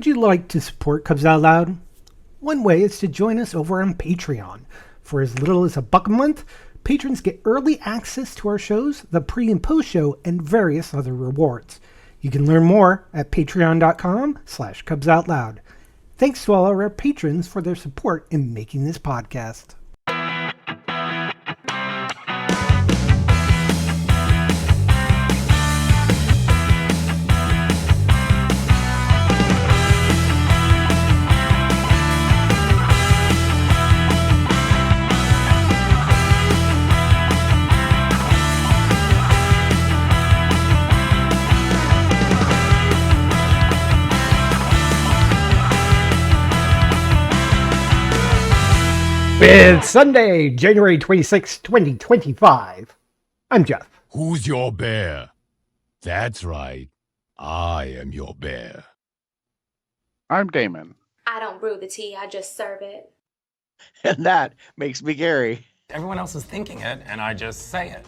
Would you like to support Cubs Out Loud? One way is to join us over on Patreon. For as little as $1 a month, patrons get early access to our shows, the pre- and post-show, and various other rewards. You can learn more at patreon.com/CubsOutLoud. Thanks to all of our patrons for their support in making this podcast. It's Sunday, January 26, 2025. I'm Jeff. Who's your bear? That's right. I am your bear. I'm Damon. I don't brew the tea, I just serve it. And that makes me Gary. Everyone else is thinking it, and I just say it.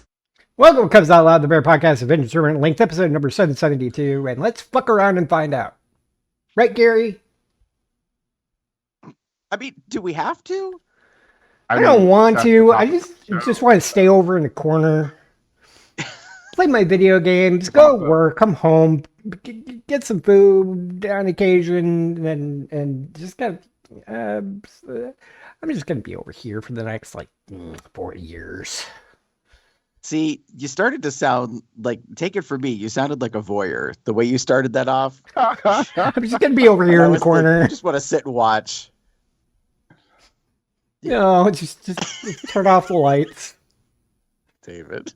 Welcome to Cubs Out Loud, the Bear Podcast of Indeterminate Length, episode number 772, and let's fuck around and find out. Right, Gary? I mean, do we have to? I don't want to. I just want to stay over in the corner, play my video games, go work, come home, get some food on occasion, and just I'm just gonna be over here for the next 4 years. See, you started to sound like, take it from me, you sounded like a voyeur. The way you started that off. I'm just gonna be over here in the corner. I just want to sit and watch. No, just turn off the lights. David.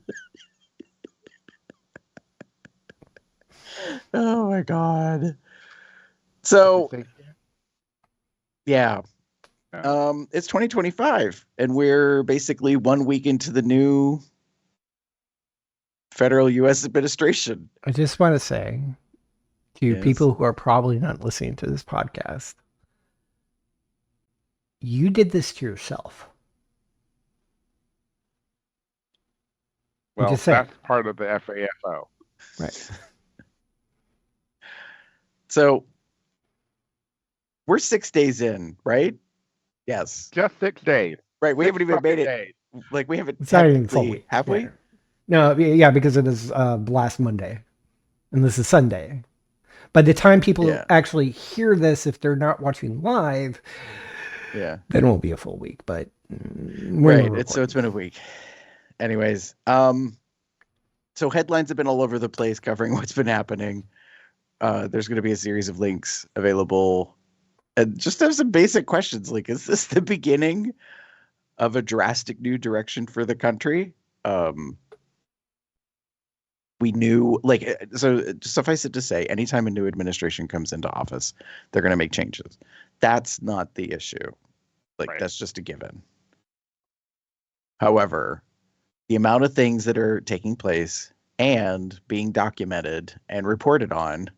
Oh my God. So, yeah. It's 2025, and we're basically 1 week into the new federal U.S. administration. I just want to say to people who are probably not listening to this podcast, you did this to yourself. Well, that's part of the FAFO. Right. So, we're 6 days in, right? Yes. Just 6 days. Right. We haven't even made it. Days. Like, we haven't. It's not even full week. Have we? No, yeah, because it is last Monday. And this is Sunday. By the time people actually hear this, if they're not watching live, then it won't be a full week. But right. So it's been a week. Anyways, so headlines have been all over the place covering what's been happening. There's going to be a series of links available. And just have some basic questions like, is this the beginning of a drastic new direction for the country? We knew, so suffice it to say, anytime a new administration comes into office, they're going to make changes. That's not the issue. That's just a given. However, the amount of things that are taking place and being documented and reported on,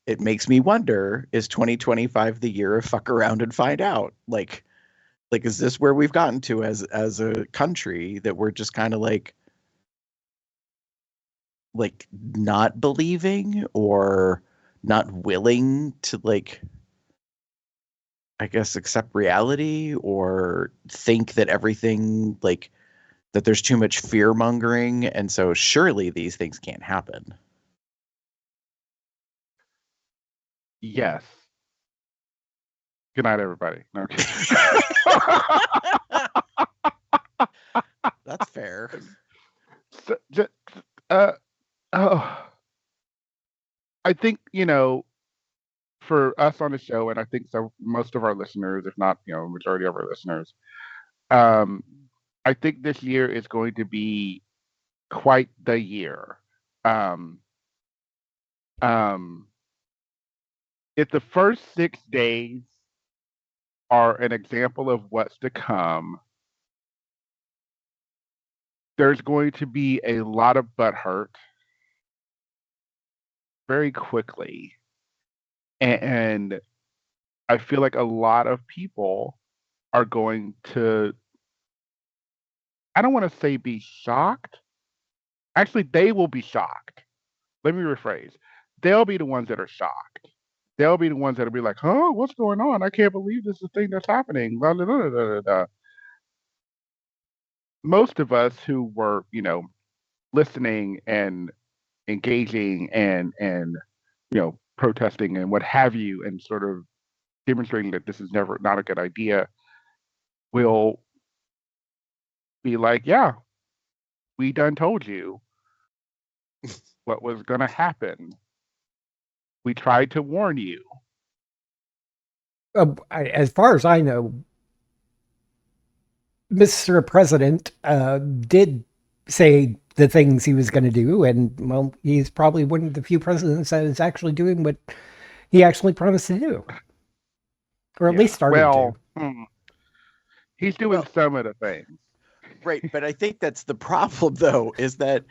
it makes me wonder, is 2025 the year of fuck around and find out? Like, is this where we've gotten to as a country, that we're just kind of like not believing or not willing to I guess accept reality, or think that everything that there's too much fear mongering, and so surely these things can't happen. Yes. Good night, everybody. No, That's fair. I think, for us on the show, and I think so most of our listeners, if not, majority of our listeners, I think this year is going to be quite the year. If the first 6 days are an example of what's to come, there's going to be a lot of butt hurt very quickly. And I feel like a lot of people are going to, I don't want to say be shocked. Actually, they will be shocked. Let me rephrase. They'll be the ones that are shocked. they'll be the ones that'll be like, "Huh, what's going on? I can't believe this is the thing that's happening." Blah, blah, blah, blah, blah, blah. Most of us who were, listening and engaging and protesting and what have you, and sort of demonstrating that this is never not a good idea, will be like, "Yeah, we done told you what was going to happen. We tried to warn you." As far as I know, Mr. President did say the things he was going to do, and well, he's probably one of the few presidents that is actually doing what he actually promised to do, or at least started to. He's doing some of the things. Right, but I think that's the problem, though, is that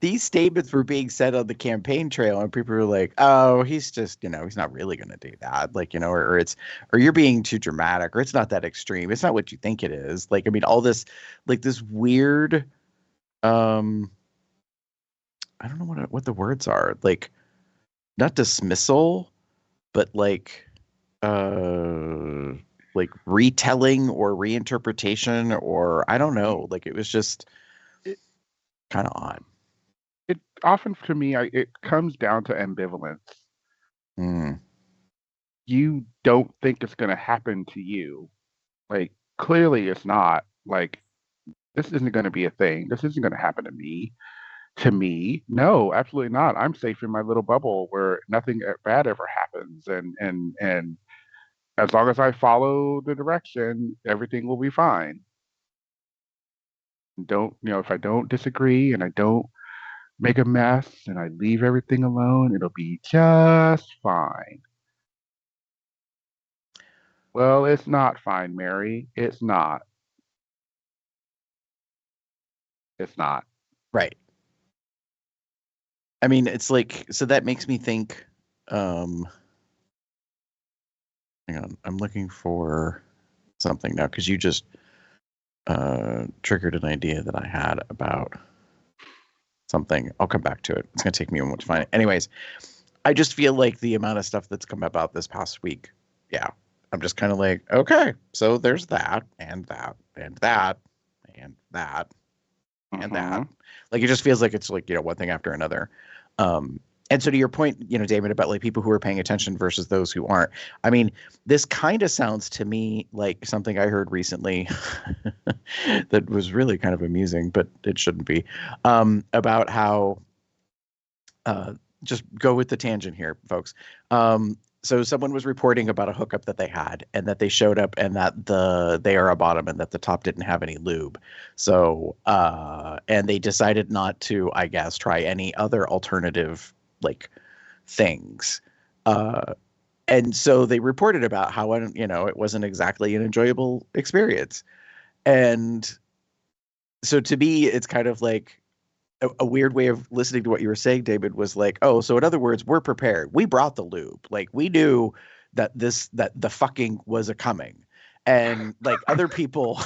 these statements were being said on the campaign trail, and people were like, "Oh, he's just, he's not really going to do that," like, or you're being too dramatic, or it's not that extreme. It's not what you think it is. Like, I mean, all this, like, this weird, I don't know what the words are, like, not dismissal, but like retelling or reinterpretation, or I don't know, like, it was just kind of odd. It often, to me, it comes down to ambivalence. You don't think it's going to happen to you. Like, clearly it's not. Like, this isn't going to be a thing. This isn't going to happen to me. To me, no, absolutely not. I'm safe in my little bubble where nothing bad ever happens, and as long as I follow the direction, everything will be fine. Don't, if I don't disagree and I don't make a mess and I leave everything alone, it'll be just fine. Well, it's not fine, Mary. It's not. It's not. Right. I mean, it's like, so that makes me think, hang on, I'm looking for something now, because you just triggered an idea that I had about something. I'll come back to it. It's going to take me a moment to find it. Anyways, I just feel like the amount of stuff that's come about this past week, yeah, I'm just kind of like, okay, so there's that, and that, and that, and that, and that. Like, it just feels like it's like, one thing after another. And so to your point, Damon, about like people who are paying attention versus those who aren't. I mean, this kind of sounds to me like something I heard recently that was really kind of amusing, but it shouldn't be, about how, just go with the tangent here, folks. So someone was reporting about a hookup that they had, and that they showed up, and that they are a bottom, and that the top didn't have any lube. So, and they decided not to, I guess, try any other alternative like things. And so they reported about how, it wasn't exactly an enjoyable experience. And so to me, it's kind of like a weird way of listening to what you were saying, David, was like, oh, so in other words, we're prepared. We brought the lube. Like, we knew that the fucking was a coming. And like, other people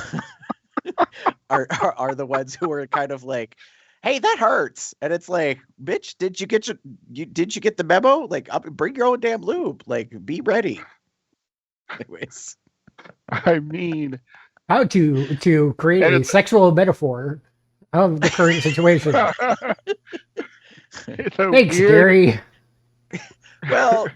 are the ones who are kind of like, hey, that hurts. And it's like, bitch, did you get the memo? Like, bring your own damn lube. Like, be ready. Anyways, I mean, how to create a sexual metaphor of the current situation. Thanks, Gary. Well,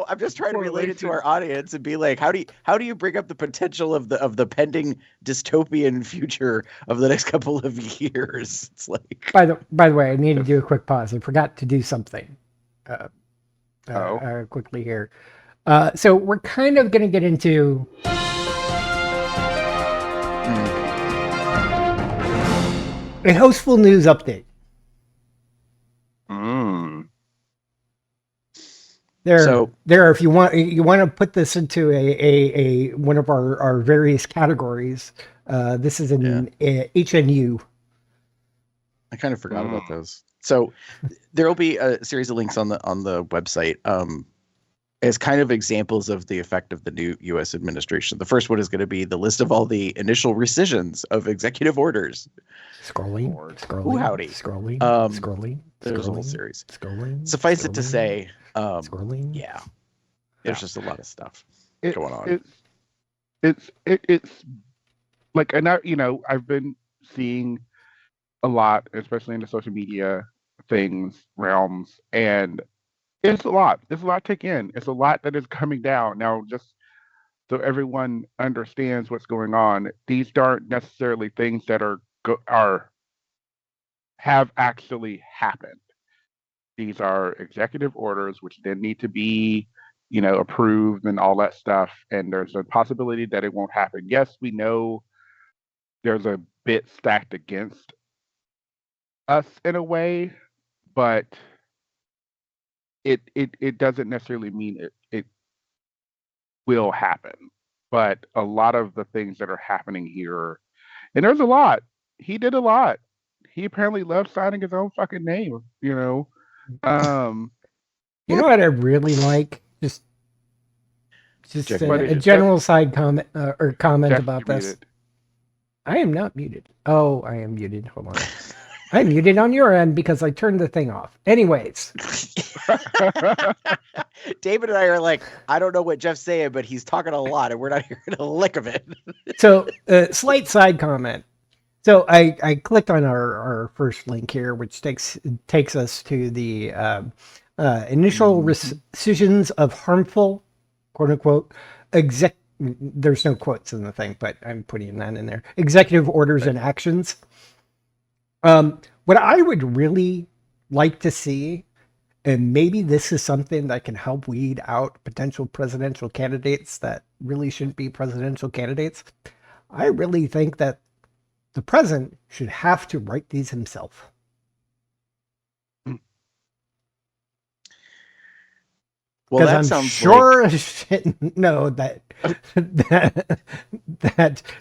I'm just trying to relate it to our audience and be like, how do you bring up the potential of the pending dystopian future of the next couple of years? It's like, by the way, I need to do a quick pause. I forgot to do something quickly here. So we're kind of going to get into a Hostful news update. There, if you want to put this into a one of our various categories, this is an HNU. I kind of forgot about those. So there will be a series of links on the website as kind of examples of the effect of the new U.S. administration. The first one is going to be the list of all the initial rescissions of executive orders. Scrolling. Ooh, howdy. Scrolling. There's a whole series. Scrolling. Suffice it to say, scrolling. yeah. There's just a lot of stuff It's going on. it's like, and I've been seeing a lot, especially in the social media realms, and it's a lot. It's a lot to take in. It's a lot that is coming down now. Just so everyone understands what's going on, these aren't necessarily things that have actually happened. These are executive orders, which then need to be, approved and all that stuff. And there's a possibility that it won't happen. Yes, we know there's a bit stacked against us in a way, but it doesn't necessarily mean it will happen. But a lot of the things that are happening here, and there's a lot. He did a lot. He apparently loves signing his own fucking name. Um, You know what I really like? Just Check a general side comment or comment Jeff, about you're this. muted. I am not muted. Oh, I am muted. Hold on. I'm muted on your end because I turned the thing off. Anyways. David and I are like, I don't know what Jeff's saying, but he's talking a lot and we're not hearing a lick of it. So, slight side comment. So I clicked on our first link here, which takes us to the initial rescissions of harmful, quote unquote, there's no quotes in the thing, but I'm putting that in there. Executive orders and actions. What I would really like to see, and maybe this is something that can help weed out potential presidential candidates that really shouldn't be presidential candidates. I really think that the president should have to write these himself. Well, that I'm sounds sure as shit know that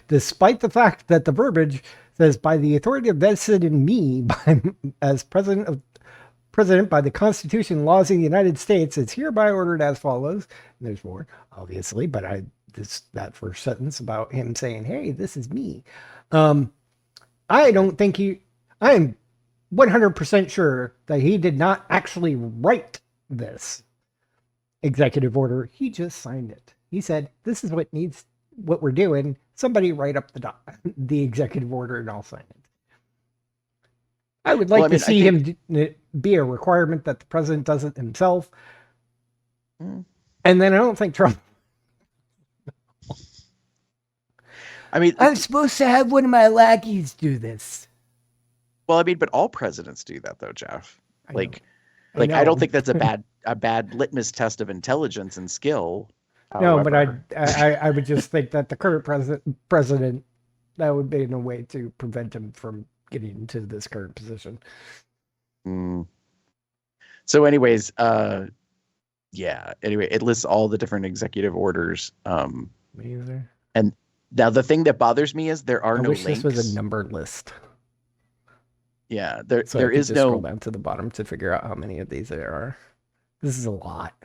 despite the fact that the verbiage says by the authority vested in me as president by the Constitution and laws of the United States, it's hereby ordered as follows. And there's more, obviously, but that first sentence about him saying, "Hey, this is me." I don't think I am 100% sure that he did not actually write this executive order. He just signed it. He said, "This is what we're doing. Somebody write up the executive order and I'll sign it." I would like to see him be a requirement that the president does it himself. And then I don't think Trump. I'm supposed to have one of my lackeys do this. Well, but all presidents do that, though, Jeff. I don't think that's a bad litmus test of intelligence and skill. However. No, but I would just think that the current president, that would be in a way to prevent him from getting into this current position. So anyways, it lists all the different executive orders. Amazing. And now the thing that bothers me is there are no links. This was a numbered list. Yeah, there is no. Scroll down to the bottom to figure out how many of these there are. This is a lot.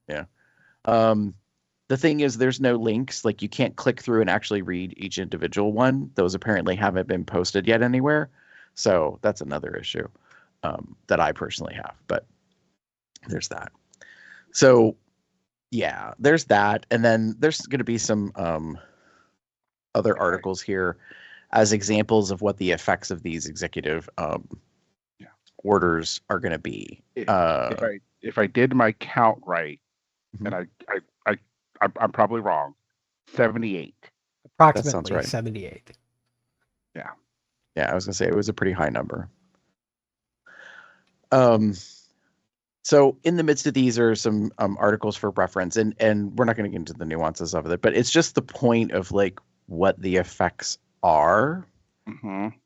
Yeah. The thing is, there's no links. Like, you can't click through and actually read each individual one. Those apparently haven't been posted yet anywhere. So that's another issue that I personally have. But there's that. So yeah, there's that. And then there's going to be some other articles here as examples of what the effects of these executive orders are going to be. If I did my count right, and I'm probably wrong, 78. Approximately that sounds right. 78. Yeah. Yeah, I was gonna say it was a pretty high number. So in the midst of these are some articles for reference, and we're not going to get into the nuances of it, but it's just the point of like what the effects are.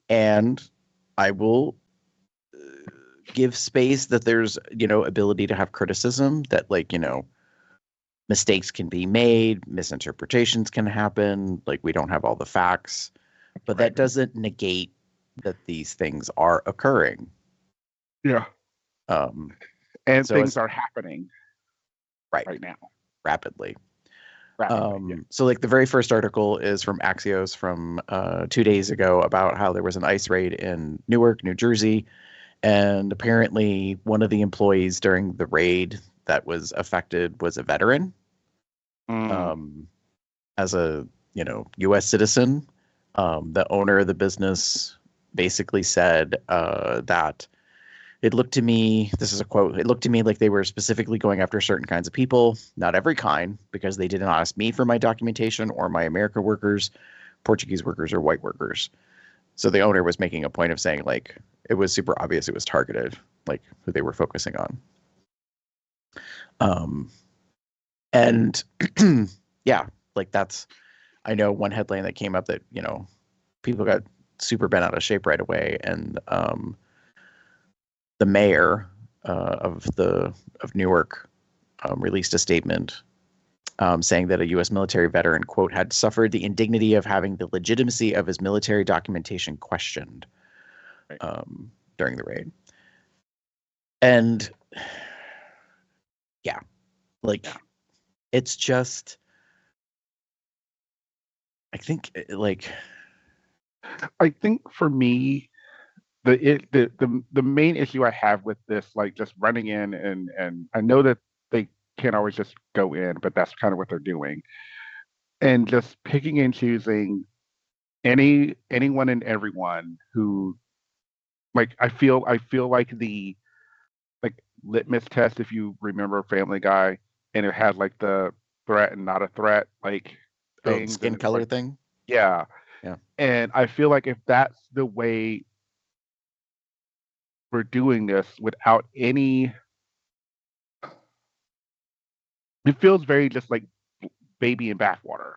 And I will give space that there's, ability to have criticism, that like, mistakes can be made, misinterpretations can happen, like we don't have all the facts, but that doesn't negate that these things are occurring. Yeah. And so things are happening right now. Rapidly. Yeah. So like the very first article is from Axios from 2 days ago about how there was an ICE raid in Newark, New Jersey. And apparently one of the employees during the raid that was affected was a veteran. As a U.S. citizen, the owner of the business basically said that it looked to me, this is a quote, it looked to me like they were specifically going after certain kinds of people, not every kind, because they didn't ask me for my documentation or my American workers, Portuguese workers, or white workers. So the owner was making a point of saying, like, it was super obvious it was targeted, like who they were focusing on. And yeah, like that's, I know one headline that came up that, people got super bent out of shape right away. And the mayor of Newark released a statement saying that a U.S. military veteran, quote, had suffered the indignity of having the legitimacy of his military documentation questioned during the raid. And yeah, like it's just, I think for me, the main issue I have with this, like just running in and I know that they can't always just go in, but that's kind of what they're doing, and just picking and choosing anyone and everyone who, like, I feel like the litmus test, if you remember Family Guy, and it had like the threat and not a threat, like things, skin color thing. Yeah. And I feel like if that's the way we're doing this without any, it feels very just like baby in bathwater.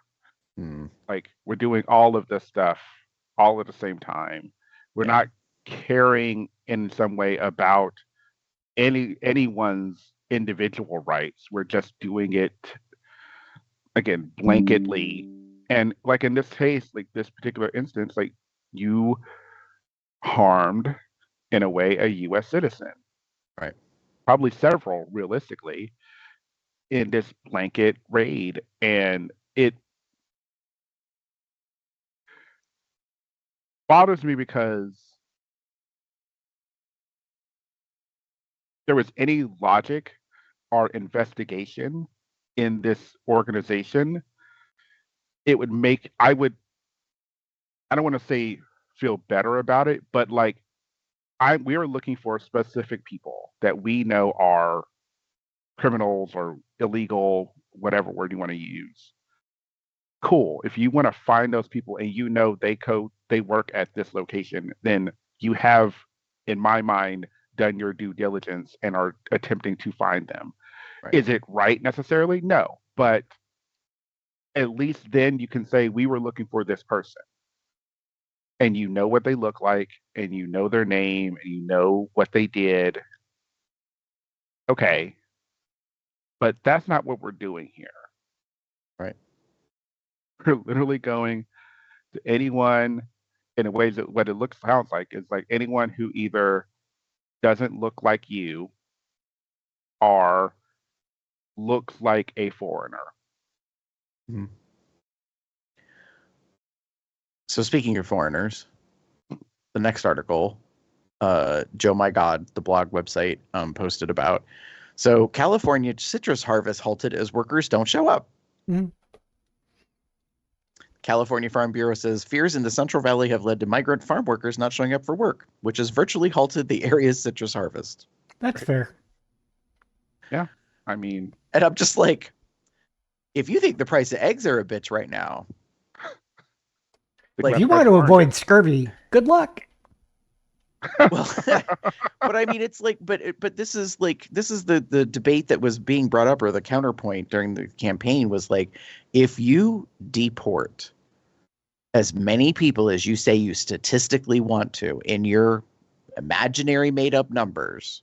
Like we're doing all of this stuff all at the same time. We're not caring in some way about anyone's individual rights. We're just doing it again blanketly. And like in this case, like this particular instance, like you harmed in a way a U.S. citizen, right? Probably several, realistically, in this blanket raid, and it bothers me because there was any logic or investigation in this organization, it would make I don't want to say feel better about it, but like we are looking for specific people that we know are criminals or illegal, whatever word you want to use. Cool. If you want to find those people and they work at this location, then you have, in my mind, done your due diligence and are attempting to find them. Right. Is it right necessarily? No. But at least then you can say we were looking for this person. And you know what they look like, and you know their name, and you know what they did. Okay. But that's not what we're doing here. Right. We're literally going to anyone in a way that what it sounds like is like anyone who either doesn't look like you or looks like a foreigner. Mm-hmm. So speaking of foreigners, the next article, Joe My God, the blog website, posted about. So California citrus harvest halted as workers don't show up. Mm-hmm. California Farm Bureau says fears in the Central Valley have led to migrant farm workers not showing up for work, which has virtually halted the area's citrus harvest. That's fair. Yeah. I mean, and I'm just like, if you think the price of eggs are a bitch right now, like, if you want to avoid scurvy, good luck. Well, but I mean, it's like, but this is the debate that was being brought up, or the counterpoint during the campaign was like, if you deport as many people as you say you statistically want to in your imaginary made up numbers,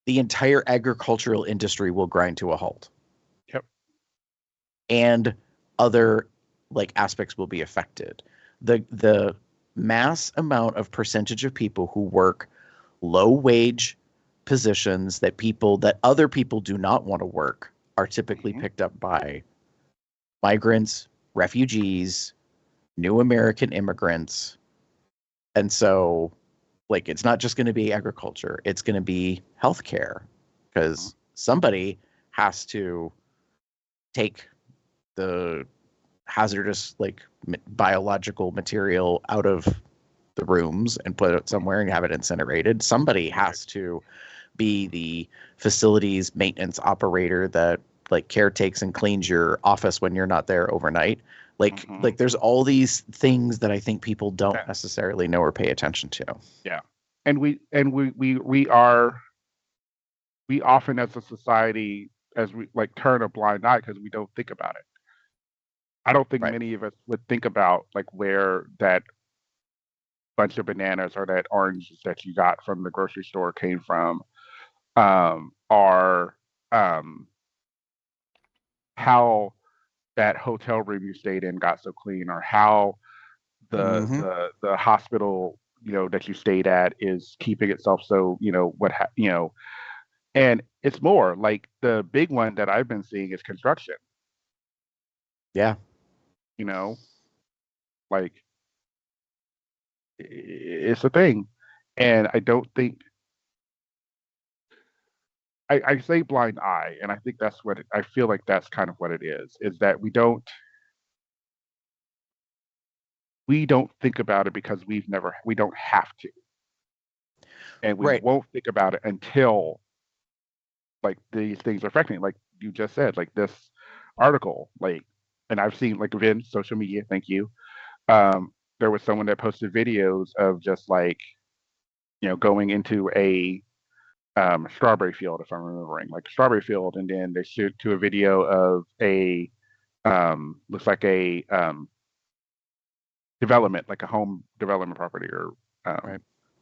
the entire agricultural industry will grind to a halt. Yep. And other aspects will be affected. The mass amount of percentage of people who work low wage positions that other people do not want to work are typically picked up by migrants, refugees, new American immigrants. And so it's not just going to be agriculture, it's going to be healthcare, because somebody has to take the hazardous biological material out of the rooms and put it somewhere and have it incinerated. Somebody has to be the facilities maintenance operator that caretakes and cleans your office when you're not there overnight. There's all these things that I think people don't necessarily know or pay attention to. Yeah. And we often as a society, as we turn a blind eye because we don't think about it. I don't think many of us would think about where that bunch of bananas or that oranges that you got from the grocery store came from, or how that hotel room you stayed in got so clean, or how the hospital that you stayed at is keeping itself so and it's more like the big one that I've been seeing is construction. Yeah. It's a thing. And I don't think I say blind eye, and I think that's what I feel like that's kind of what it is that we don't think about it because we don't have to. And we won't think about it until these things are affecting, like you just said, this article, and I've seen within social media, thank you. There was someone that posted videos of just going into a strawberry field, if I'm remembering, strawberry field, and then they shoot to a video of a looks like a development, like a home development property or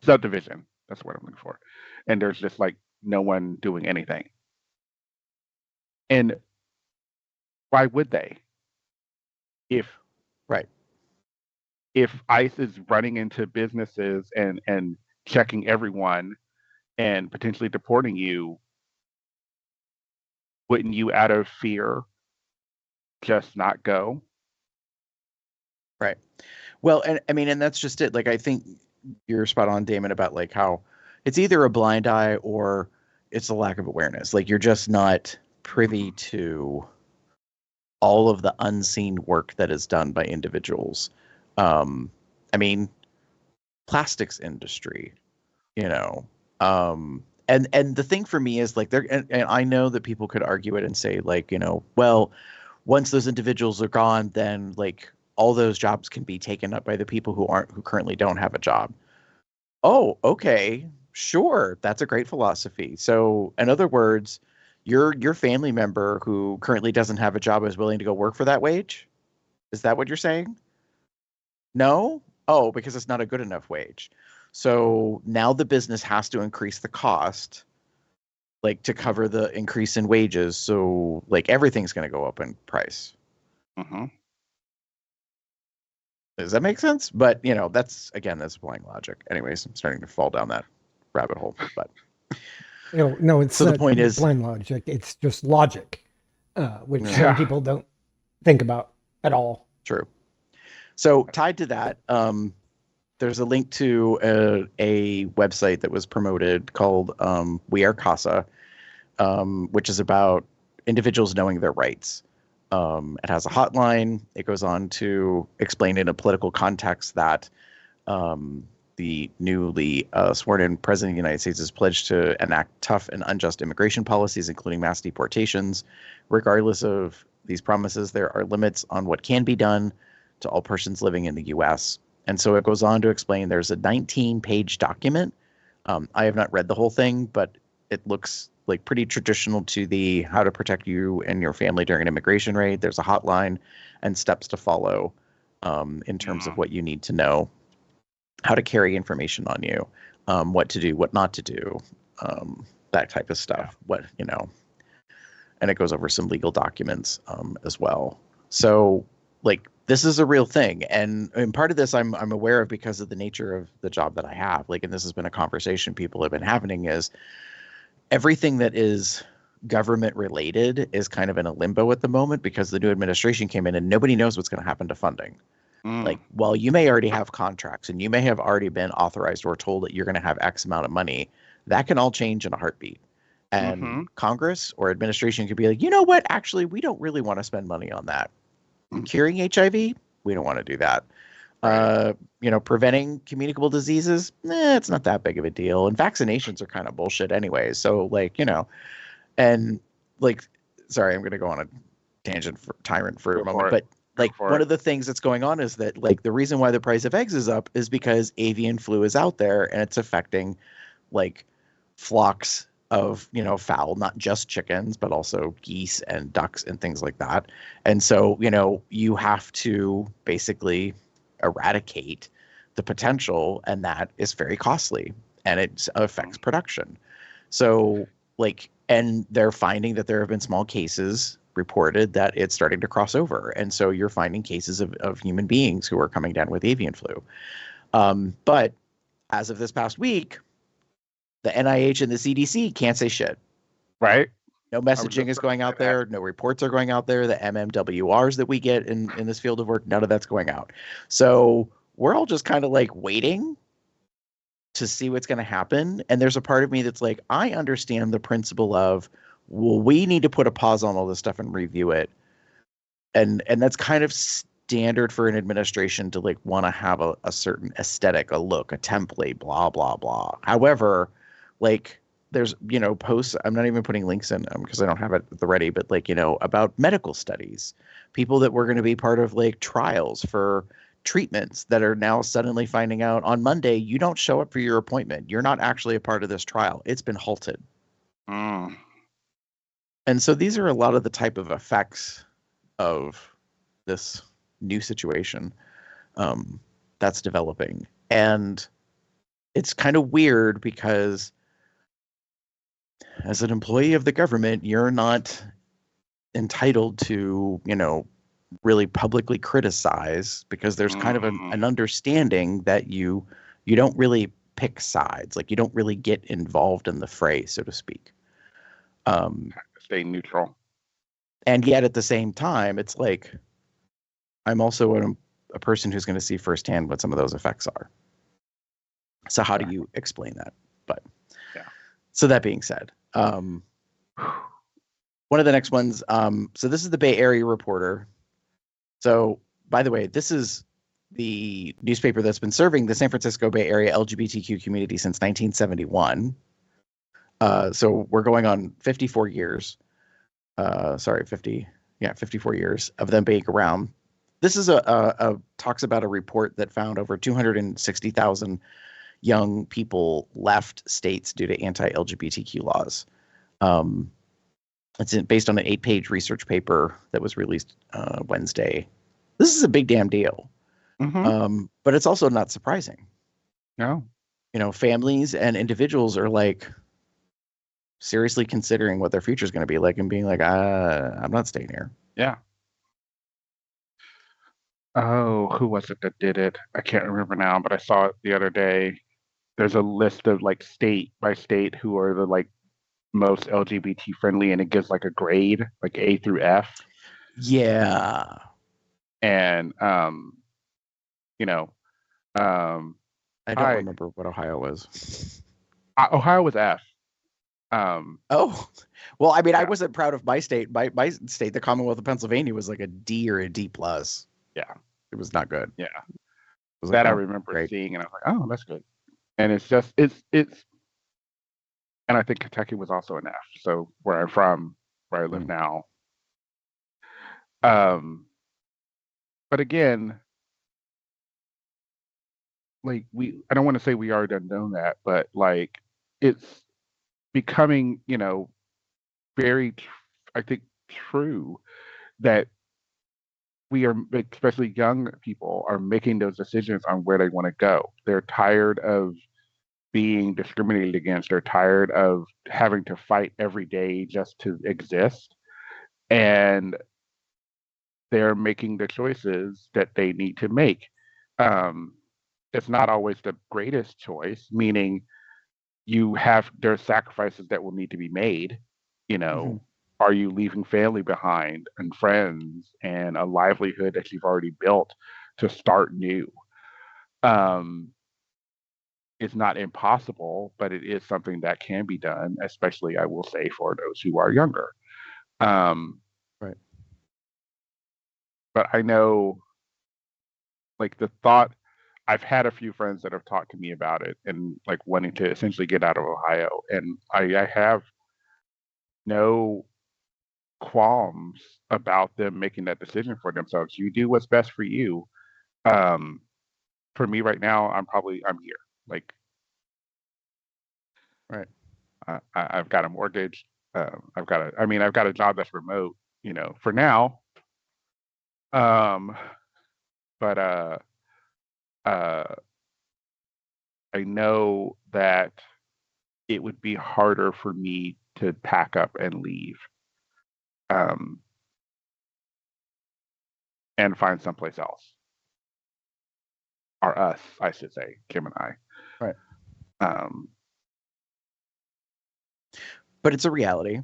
subdivision. That's what I'm looking for. And there's just no one doing anything. And why would they? If ICE is running into businesses and checking everyone and potentially deporting you, wouldn't you, out of fear, just not go? Right. Well, and I mean, and that's just it. I think you're spot on, Damon, about how it's either a blind eye or it's a lack of awareness. You're just not privy to all of the unseen work that is done by individuals. I mean, plastics industry, and the thing for me is and I know that people could argue it and say well, once those individuals are gone, then all those jobs can be taken up by the people who currently don't have a job. Oh, okay, sure, that's a great philosophy. So in other words, your family member who currently doesn't have a job is willing to go work for that wage? Is that what you're saying? No? Oh, because it's not a good enough wage. So now the business has to increase the cost, to cover the increase in wages. So everything's going to go up in price. Mm-hmm. Does that make sense? But that's applying logic. Anyways, I'm starting to fall down that rabbit hole. But no, it's so the point is blind logic. It's just logic, which some people don't think about at all. True. So tied to that, there's a link to a website that was promoted called We Are CASA, which is about individuals knowing their rights. It has a hotline. It goes on to explain in a political context that the newly sworn-in president of the United States has pledged to enact tough and unjust immigration policies, including mass deportations. Regardless of these promises, there are limits on what can be done to all persons living in the U.S. And so it goes on to explain there's a 19-page document. I have not read the whole thing, but it looks pretty traditional to the how to protect you and your family during an immigration raid. There's a hotline and steps to follow in terms of what you need to know, how to carry information on you, what to do, what not to do, that type of stuff. And it goes over some legal documents as well. So this is a real thing. And part of this I'm aware of because of the nature of the job that I have. And this has been a conversation people have been having is everything that is government related is kind of in a limbo at the moment because the new administration came in and nobody knows what's going to happen to funding. While you may already have contracts and you may have already been authorized or told that you're going to have X amount of money, that can all change in a heartbeat. And Congress or administration could be like, you know what? Actually, we don't really want to spend money on that. Curing HIV, we don't want to do that. Right. Preventing communicable diseases, it's not that big of a deal. And vaccinations are kind of bullshit anyway. So and like, sorry, I'm going to go on a tyrant for a moment, but like one of the things that's going on is that like the reason why the price of eggs is up is because avian flu is out there and it's affecting like flocks of fowl, not just chickens but also geese and ducks and things like that. And so you have to basically eradicate the potential, and that is very costly and it affects production. So and they're finding that there have been small cases reported that it's starting to cross over, and so you're finding cases of human beings who are coming down with avian flu. But as of this past week, the NIH and the CDC can't say shit. Right. No messaging is going out there. No reports are going out there. The MMWRs that we get in this field of work, none of that's going out. So we're all just kind of like waiting to see what's going to happen. And there's a part of me that's like, I understand the principle of, well, we need to put a pause on all this stuff and review it. And that's kind of standard for an administration to like want to have a certain aesthetic, a look, a template, blah, blah, blah. However, like there's, posts, I'm not even putting links in because I don't have it at the ready, but like, about medical studies, people that were going to be part of like trials for treatments that are now suddenly finding out on Monday, you don't show up for your appointment. You're not actually a part of this trial. It's been halted. And so these are a lot of the type of effects of this new situation that's developing. And it's kind of weird because as an employee of the government, you're not entitled to, really publicly criticize, because there's kind of an understanding that you don't really pick sides. Like you don't really get involved in the fray, so to speak. Stay neutral. And yet at the same time, it's like, I'm also a person who's going to see firsthand what some of those effects are. So how do you explain that? But so that being said, one of the next ones, so this is the Bay Area Reporter. So, by the way, this is the newspaper that's been serving the San Francisco Bay Area LGBTQ community since 1971. So we're going on 54 years. 54 years of them being around. This is talks about a report that found over 260,000 young people left states due to anti-LGBTQ laws. It's based on an 8-page research paper that was released Wednesday. This is a big damn deal. But it's also not surprising. No. Families and individuals are like seriously considering what their future is going to be like and being like, I'm not staying here. Yeah. Oh, who was it that did it? I can't remember now, but I saw it the other day. There's a list of like state by state who are the like most LGBT friendly, and it gives like a grade, like A through F. Yeah. And I don't remember what Ohio was. Ohio was F. Oh, well, I mean, I wasn't proud of my state. My state, the Commonwealth of Pennsylvania, was like a D or a D plus. Yeah, it was not good. Yeah, was that like, I remember seeing, and I was like, oh, that's good. And it's just it's, and I think Kentucky was also an F. So where I'm from, where I live now. But again, like I don't want to say we already done known that, but like it's becoming, very, I think, true that we are, especially young people, are making those decisions on where they want to go. They're tired of being discriminated against. They're tired of having to fight every day just to exist. And they're making the choices that they need to make. It's not always the greatest choice, meaning there's sacrifices that will need to be made. Are you leaving family behind and friends and a livelihood that you've already built to start new? is not impossible, but it is something that can be done, especially, I will say, for those who are younger. Right. But I know, like, the thought, I've had a few friends that have talked to me about it and like wanting to essentially get out of Ohio, and I have no qualms about them making that decision for themselves. You do what's best for you. Um, for me right now, I'm here. Like, Right. I've got a mortgage. I've got a job that's remote, for now. Um, but uh, I know that it would be harder for me to pack up and leave, um, and find someplace else, or us, I should say, Kim and I. Right. Um, But it's a reality.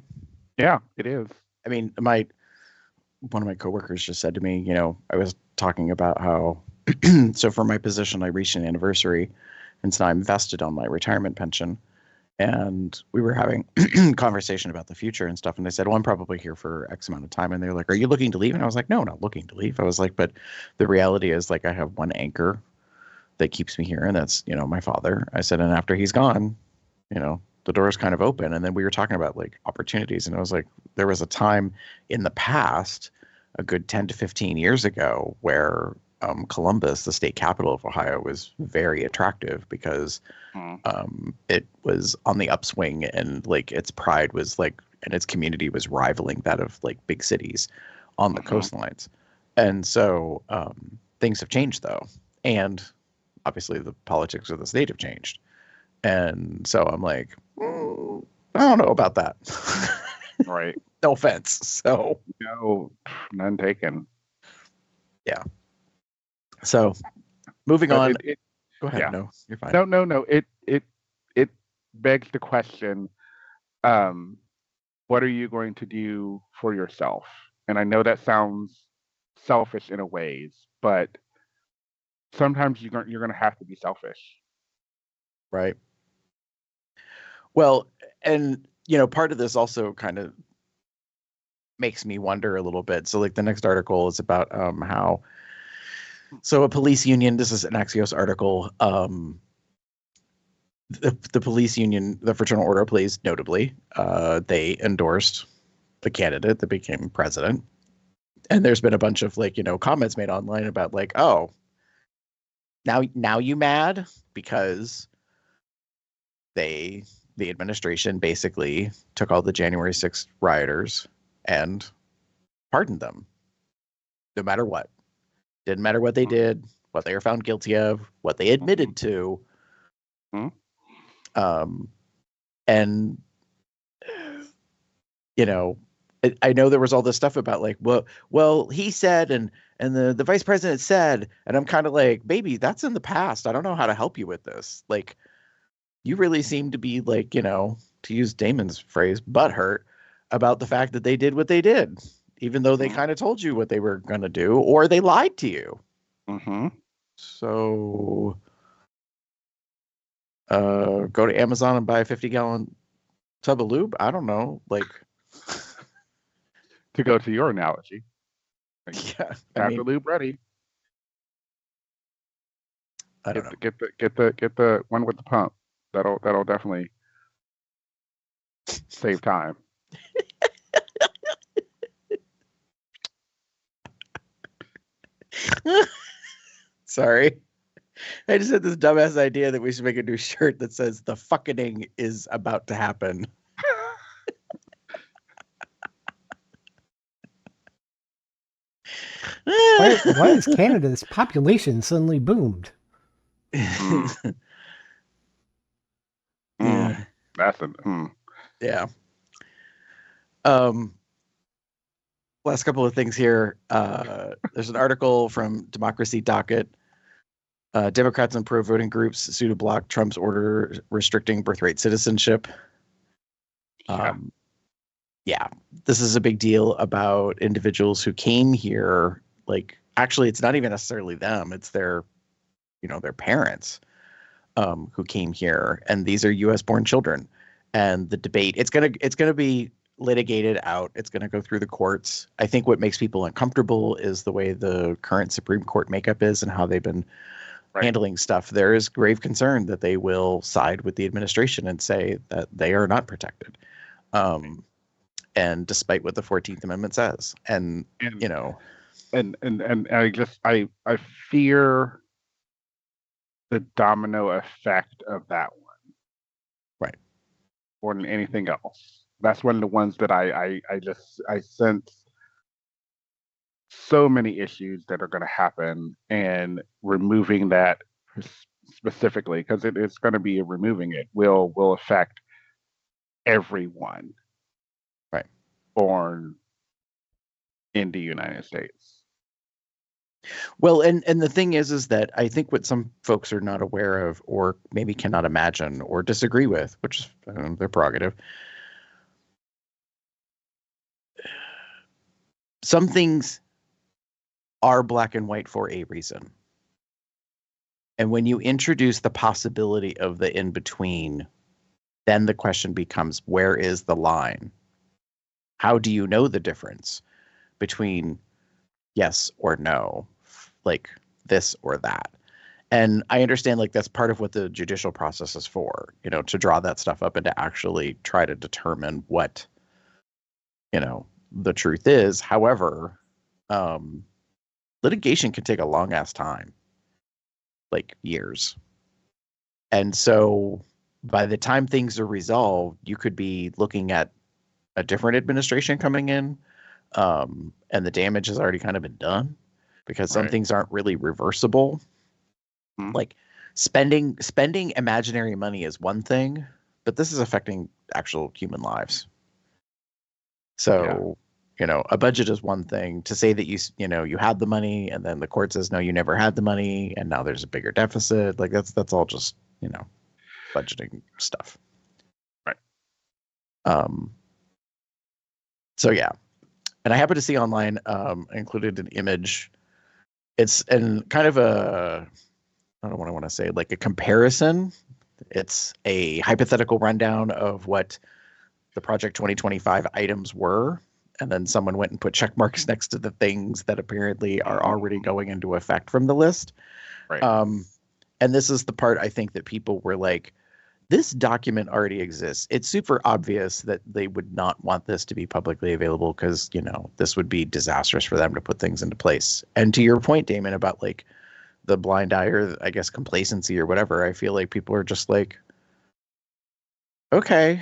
yeah, it is. I mean, one of my coworkers just said to me, I was talking about how, so for my position, I reached an anniversary, and so I'm vested on my retirement pension. And we were having conversation about the future and stuff. And I said, well, I'm probably here for X amount of time. And they're like, are you looking to leave? And I was like, no, not looking to leave. I was like, but the reality is, like, I have one anchor that keeps me here, and that's, my father. I said, and after he's gone, the door's kind of open. And then we were talking about, like, opportunities. And I was like, there was a time in the past, a good 10 to 15 years ago, where Columbus, the state capital of Ohio, was very attractive because it was on the upswing, and like its pride was like, and its community was rivaling that of like big cities on the coastlines. And so things have changed though. And obviously the politics of the state have changed. And so I'm like, I don't know about that. Right. No offense. So No, none taken. Yeah. So moving But on. it Go ahead. yeah. No, you're fine. No. It begs the question, what are you going to do for yourself? And I know that sounds selfish in a ways, but sometimes you're going to have to be selfish. Right. Well, and part of this also kind of makes me wonder a little bit. So like the next article is about how, so a police union, this is an Axios article, the police union, the Fraternal Order of Police, notably, they endorsed the candidate that became president. And there's been a bunch of like, comments made online about like, oh, now you mad because the administration basically took all the January 6th rioters and pardoned them no matter what. Didn't matter what they did, what they were found guilty of, what they admitted to. And I know there was all this stuff about like, well, he said, and the vice president said, and I'm kind of like, baby, that's in the past. I don't know how to help you with this. Like, you really seem to be like, to use Damon's phrase, butthurt about the fact that they did what they did, even though they kind of told you what they were going to do, or they lied to you. So go to Amazon and buy a 50-gallon tub of lube. I don't know, like, to go to your analogy. Yeah, Have the lube ready. I don't know. Get the one with the pump. That'll definitely save time. Sorry. I just had this dumbass idea that we should make a new shirt that says the fucking is about to happen. Why is Canada's population suddenly boomed? Yeah. That's Yeah. Last couple of things here. There's an article from Democracy Docket. Democrats and pro-voting groups sue to block Trump's order restricting birthright citizenship. Yeah, this is a big deal about individuals who came here. Like, actually, it's not even necessarily them; it's their, their parents. who came here, and these are U.S. born children. And the debate, it's gonna be litigated out. It's gonna go through the courts. I think what makes people uncomfortable is the way the current Supreme Court makeup is and how they've been handling stuff. There is grave concern that they will side with the administration and say that they are not protected. And despite what the 14th Amendment says, and you know, and I fear the domino effect of that one, right, more than anything else. That's one of the ones that I sense so many issues that are going to happen, and removing that specifically, because it's going to be removing it will affect everyone, right, born in the United States. Well, and the thing is that I think what some folks are not aware of, or maybe cannot imagine, or disagree with, which is their prerogative. Some things are black and white for a reason. And when you introduce the possibility of the in-between, then the question becomes, where is the line? How do you know the difference between yes or no, like this or that? And I understand, like, that's part of what the judicial process is for, you know, to draw that stuff up and to actually try to determine what, you know, the truth is. However, litigation can take a long ass time, like years. And so by the time things are resolved, you could be looking at a different administration coming in, and the damage has already kind of been done, because some things aren't really reversible. Mm-hmm. Like spending imaginary money is one thing, but this is affecting actual human lives. So, you know, a budget is one thing. To say that you had the money, and then the court says no, you never had the money, and now there's a bigger deficit. Like that's all just, you know, budgeting stuff. Right. So yeah. And I happen to see online, included an image. It's and kind of a, I don't know what I want to say, like a comparison. It's a hypothetical rundown of what the Project 2025 items were. And then someone went and put check marks next to the things that apparently are already going into effect from the list. Right. And this is the part I think that people were like, this document already exists. It's super obvious that they would not want this to be publicly available because, you know, this would be disastrous for them to put things into place. And to your point, Damon, about like the blind eye, or I guess complacency or whatever, I feel like people are just like, okay,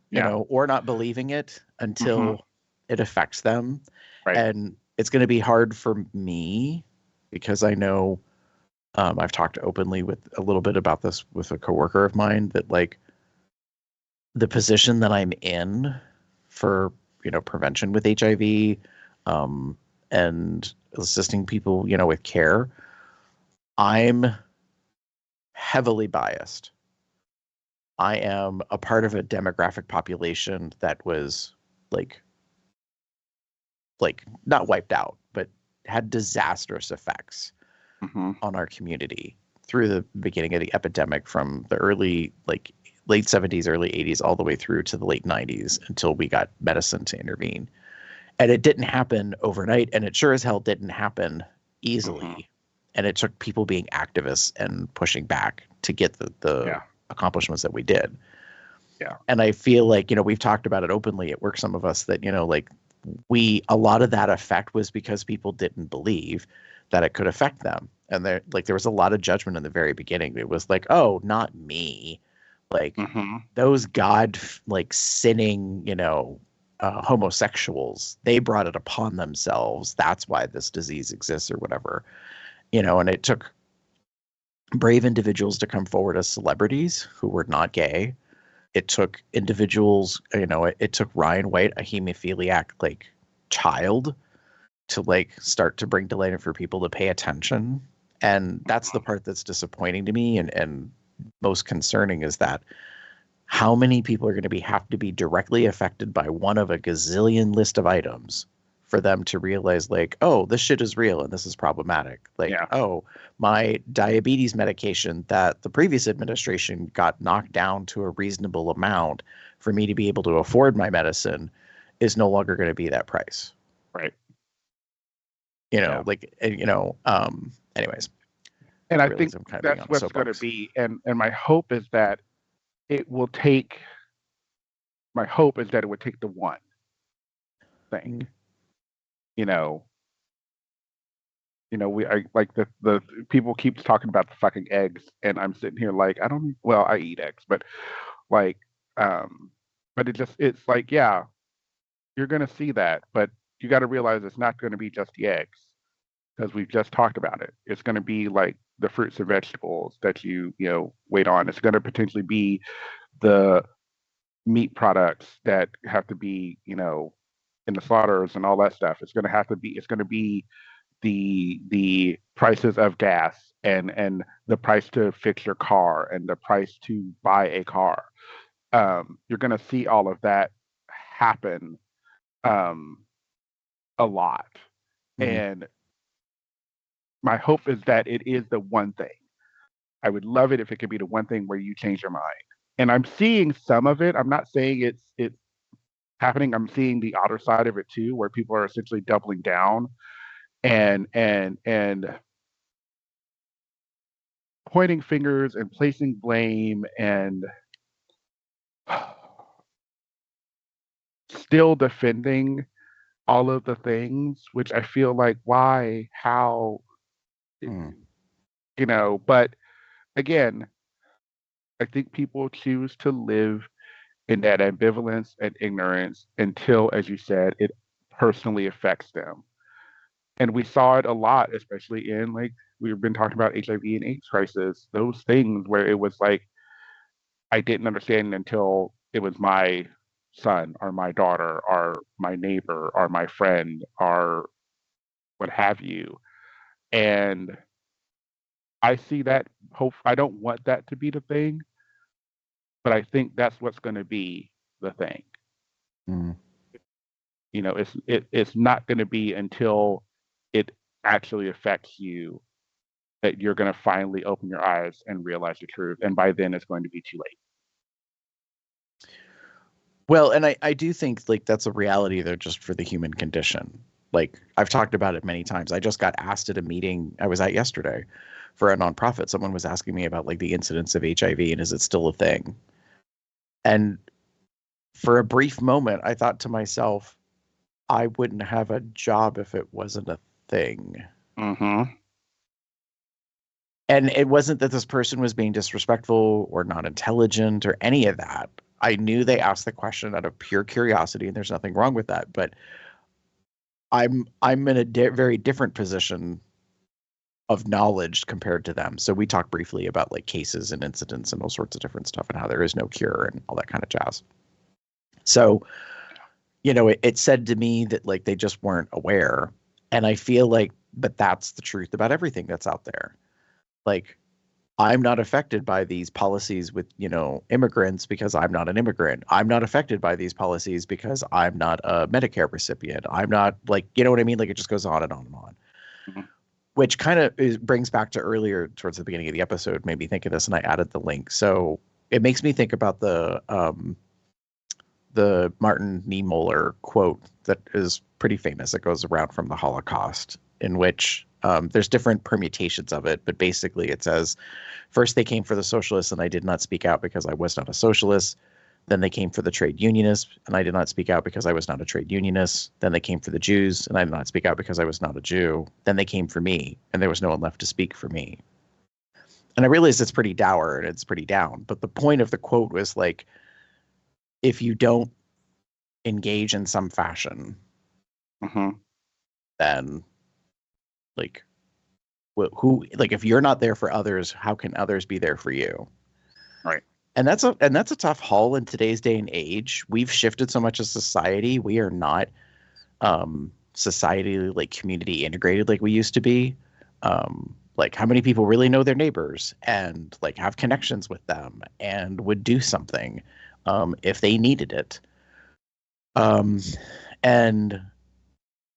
you know, or not believing it until it affects them. Right. And it's going to be hard for me because I know, I've talked openly with a little bit about this with a coworker of mine, that like the position that I'm in for, you know, prevention with HIV, and assisting people, you know, with care, I'm heavily biased. I am a part of a demographic population that was like not wiped out, but had disastrous effects on our community through the beginning of the epidemic, from the early, like late 70s, early 80s, all the way through to the late 90s, until we got medicine to intervene. And it didn't happen overnight, and it sure as hell didn't happen easily. And it took people being activists and pushing back to get the accomplishments that we did. Yeah. And I feel like, you know, we've talked about it openly at work, some of us, that, you know, like a lot of that effect was because people didn't believe that it could affect them. And there was a lot of judgment in the very beginning. It was like, oh, not me. Like those God, like sinning, you know, homosexuals, they brought it upon themselves. That's why this disease exists or whatever, you know. And it took brave individuals to come forward as celebrities who were not gay. It took individuals, you know, it took Ryan White, a hemophiliac like child, to like start to bring to light for people to pay attention. And that's the part that's disappointing to me and most concerning, is that how many people are going to have to be directly affected by one of a gazillion list of items for them to realize, like, oh, this shit is real and this is problematic. Like, oh, my diabetes medication that the previous administration got knocked down to a reasonable amount for me to be able to afford my medicine is no longer going to be that price. Right. Anyways. And I think that's what's going to be. And my hope is that it would take the one thing. The people keep talking about the fucking eggs, and I'm sitting here like, I eat eggs, but like, but it's like, yeah, you're going to see that, but you got to realize it's not going to be just the eggs, because we've just talked about it. It's going to be like the fruits and vegetables that you wait on. It's going to potentially be the meat products that have to be, in the slaughters and all that stuff. It's going to be the prices of gas and the price to fix your car and the price to buy a car. You're going to see all of that happen a lot. And my hope is that it is the one thing. I would love it if it could be the one thing where you change your mind. And I'm seeing some of it. I'm not saying it's happening. I'm seeing the other side of it too, where people are essentially doubling down and pointing fingers and placing blame and still defending all of the things, which I feel like, why, how, but again, I think people choose to live in that ambivalence and ignorance until, as you said, it personally affects them. And we saw it a lot, especially in, like, we've been talking about HIV and AIDS crisis, those things where it was like, I didn't understand until it was my son or my daughter or my neighbor or my friend or what have you. And I see that I don't want that to be the thing, but I think that's what's going to be the thing. It's not going to be until it actually affects you that you're going to finally open your eyes and realize the truth. And by then it's going to be too late. Well, and I do think, like, that's a reality, though, just for the human condition. Like, I've talked about it many times. I just got asked at a meeting I was at yesterday for a nonprofit. Someone was asking me about, like, the incidence of HIV and is it still a thing? And for a brief moment, I thought to myself, I wouldn't have a job if it wasn't a thing. And it wasn't that this person was being disrespectful or not intelligent or any of that. I knew they asked the question out of pure curiosity, and there's nothing wrong with that. But I'm in a very different position of knowledge compared to them. So we talked briefly about, like, cases and incidents and all sorts of different stuff and how there is no cure and all that kind of jazz. So, it said to me that, like, they just weren't aware. And I feel like, but that's the truth about everything that's out there. Like, I'm not affected by these policies with, immigrants because I'm not an immigrant. I'm not affected by these policies because I'm not a Medicare recipient. I'm not, like, you know what I mean? Like, it just goes on and on and on. Which kind of brings back to earlier, towards the beginning of the episode, made me think of this, and I added the link. So it makes me think about the Martin Niemöller quote that is pretty famous. It goes around from the Holocaust, in which there's different permutations of it, but basically it says, first they came for the socialists and I did not speak out because I was not a socialist. Then they came for the trade unionists and I did not speak out because I was not a trade unionist. Then they came for the Jews and I did not speak out because I was not a Jew. Then they came for me and there was no one left to speak for me. And I realize it's pretty dour and it's pretty down, but the point of the quote was, like, if you don't engage in some fashion, then, like, if you're not there for others, how can others be there for you? Right. And that's a tough haul in today's day and age. We've shifted so much as society. We are not society, like, community integrated like we used to be. Like, how many people really know their neighbors and, like, have connections with them and would do something if they needed it? And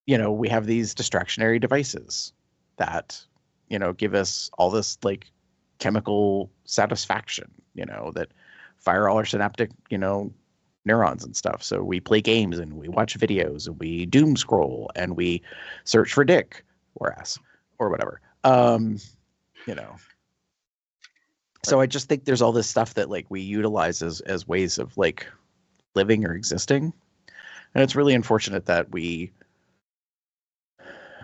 we have these distractionary devices that, give us all this like chemical satisfaction, that fire all our synaptic, neurons and stuff. So we play games and we watch videos and we doom scroll and we search for dick or ass or whatever. So I just think there's all this stuff that like we utilize as ways of like living or existing. And it's really unfortunate that we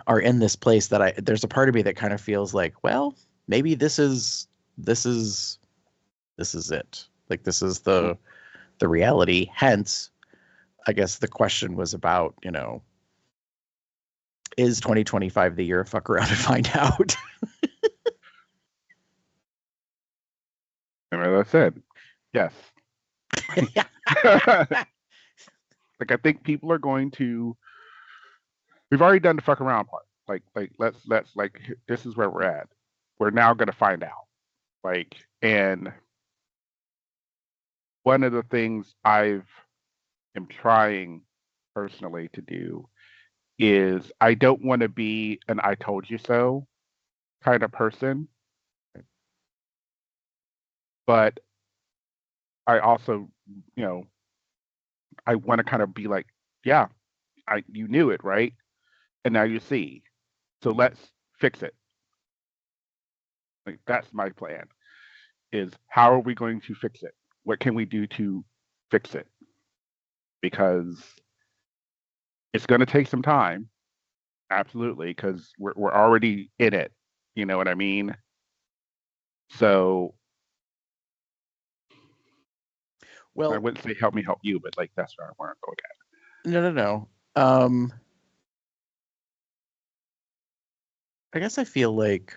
are in this place that there's a part of me that kind of feels like, well, maybe this is it. Like this is the reality. Hence, I guess the question was about, is 2025 the year of fuck around and find out? And as I said, yes. Like I think people are going to. We've already done the fuck around part. Like let's like this is where we're at. We're now going to find out. Like, and one of the things am trying personally to do is I don't want to be an "I told you so" kind of person, but I also, I want to kind of be like, yeah, you knew it, right? And now you see. So let's fix it. Like that's my plan. Is how are we going to fix it? What can we do to fix it? Because it's going to take some time, absolutely, because we're already in it. You know what I mean? So Well, I wouldn't say help me help you, but like that's where I want to go No, at. no. I guess I feel like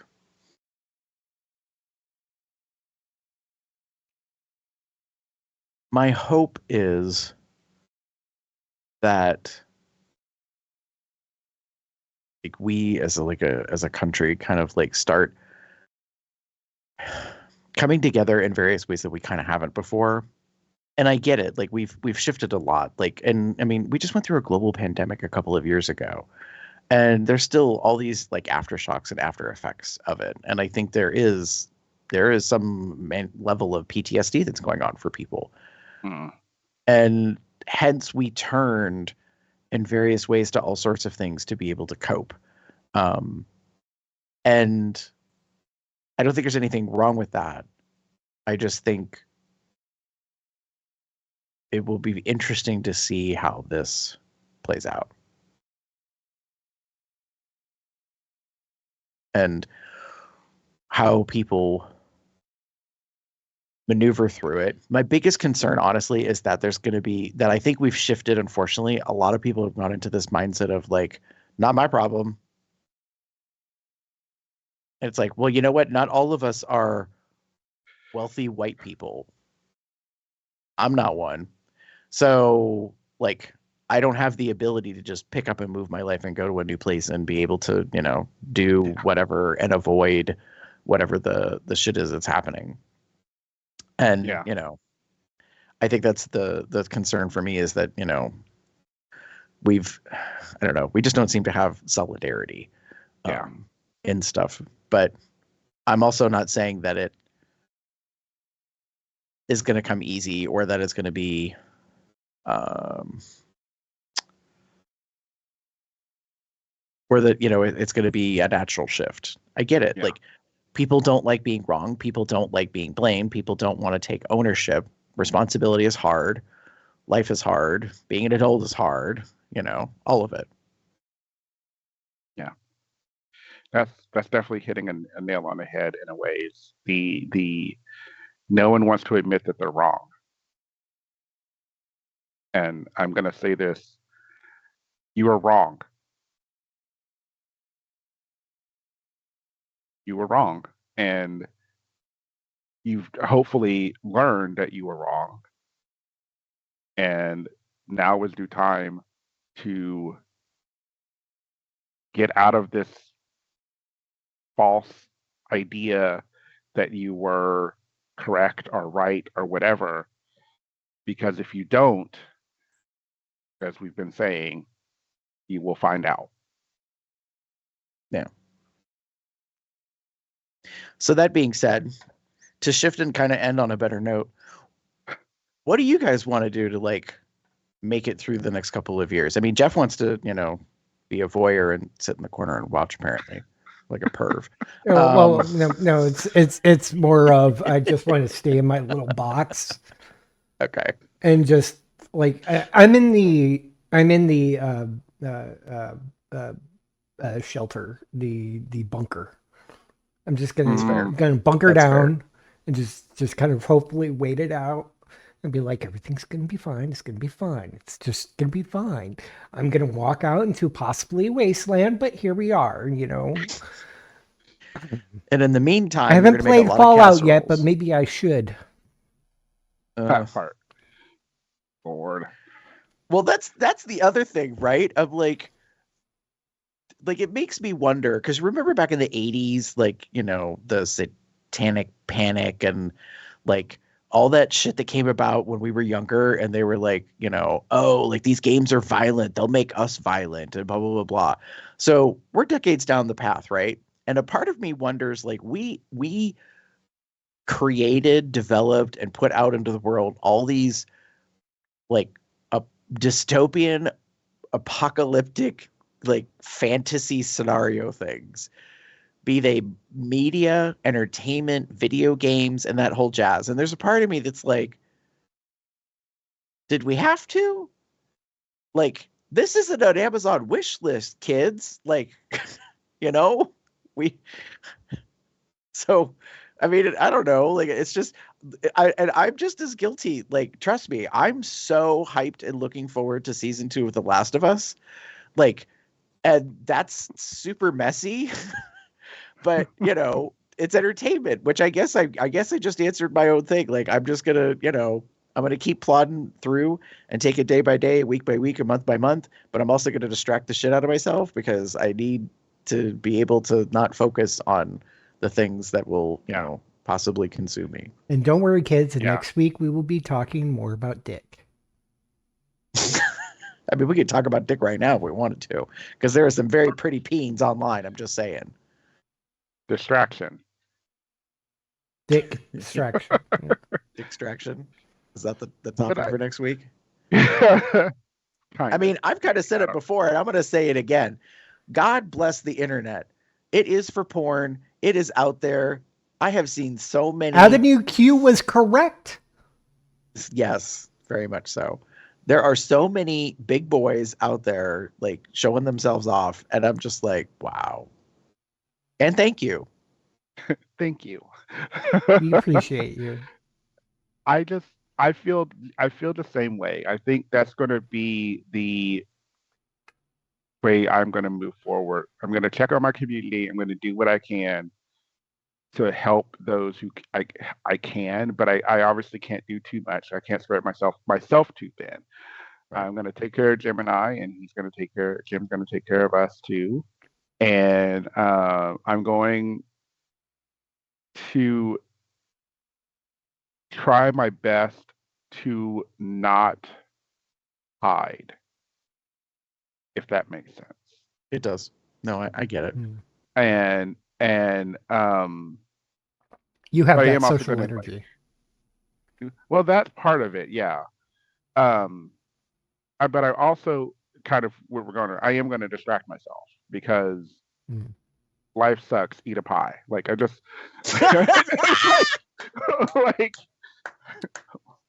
my hope is that like we as a country kind of like start coming together in various ways that we kind of haven't before. And I get it. Like we've shifted a lot. Like, and I mean, we just went through a global pandemic a couple of years ago, and there's still all these like aftershocks and after effects of it. And I think there is some level of PTSD that's going on for people. And hence we turned in various ways to all sorts of things to be able to cope. And I don't think there's anything wrong with that. I just think it will be interesting to see how this plays out. And how people maneuver through it. My biggest concern, honestly, is that I think we've shifted, unfortunately. A lot of people have gone into this mindset of like, not my problem. And it's like, well, you know what? Not all of us are wealthy white people. I'm not one. So, like, I don't have the ability to just pick up and move my life and go to a new place and be able to, do whatever and avoid whatever the shit is that's happening. And, I think that's the concern for me is that, we just don't seem to have solidarity in stuff. But I'm also not saying that it is going to come easy or that it's going to be or that, it's going to be a natural shift. I get it. Yeah. Like people don't like being wrong. People don't like being blamed. People don't want to take ownership. Responsibility is hard. Life is hard. Being an adult is hard. All of it. Yeah. That's definitely hitting a nail on the head in a way. It's the no one wants to admit that they're wrong. And I'm going to say this. You are wrong. You were wrong. And you've hopefully learned that you were wrong. And now is due time to get out of this false idea that you were correct or right or whatever. Because if you don't, as we've been saying, You will find out. Yeah. So that being said, to shift and kind of end on a better note, what do you guys want to do to like make it through the next couple of years? I mean, Jeff wants to, be a voyeur and sit in the corner and watch, apparently, like a perv. Well, no, it's more of I just want to stay in my little box. Okay. And just like I'm in the shelter, the bunker. I'm just gonna bunker That's down fair. and just kind of hopefully wait it out and be like, everything's gonna be fine. It's gonna be fine. It's just gonna be fine. I'm gonna walk out into possibly a wasteland, but here we are. And in the meantime, I haven't you're gonna make played a lot Fallout of yet, but casseroles. maybe I should. That part. Lord. Well, that's the other thing, right? Of like it makes me wonder, because remember back in the 80s, like, the satanic panic and like all that shit that came about when we were younger, and they were like, oh, like these games are violent, they'll make us violent and blah blah blah blah. So we're decades down the path, right? And a part of me wonders, like, we created, developed, and put out into the world all these like a dystopian, apocalyptic, like fantasy scenario things, be they media, entertainment, video games, and that whole jazz. And there's a part of me that's like, did we have to? Like, this isn't an Amazon wish list, kids. Like, we. So, I mean, I don't know. Like, it's just, I'm just as guilty. Like, trust me, I'm so hyped and looking forward to season 2 of The Last of Us. Like, and that's super messy, but it's entertainment, which I guess I just answered my own thing. Like, I'm just gonna, I'm gonna keep plodding through and take it day by day, week by week, and month by month. But I'm also gonna distract the shit out of myself, because I need to be able to not focus on the things that will, possibly consume me. And don't worry, kids. Yeah. Next week we will be talking more about Dick. I mean, we could talk about Dick right now if we wanted to, because there are some very pretty peens online. I'm just saying. Distraction. Dick distraction. Yeah. Distraction. Is that the topic for next week? I mean, I've kind of said it before, and I'm going to say it again. God bless the internet. It is for porn. It is out there. I have seen so many. Avenue Q was correct. Yes, very much so. There are so many big boys out there, like, showing themselves off, and I'm just like, wow. And thank you. Thank you. We appreciate you. I feel the same way. I think that's going to be the way I'm going to move forward. I'm going to check out my community. I'm going to do what I can to help those who I can, but I obviously can't do too much. I can't spread myself too thin. Right. I'm going to take care of Jim and I, and Jim's going to take care of us too. And I'm going to try my best to not hide, if that makes sense. It does. No, I get it. And you have that social energy. Well, that's part of it, yeah. But I also kind of I am going to distract myself, because life sucks. Eat a pie. Like, I just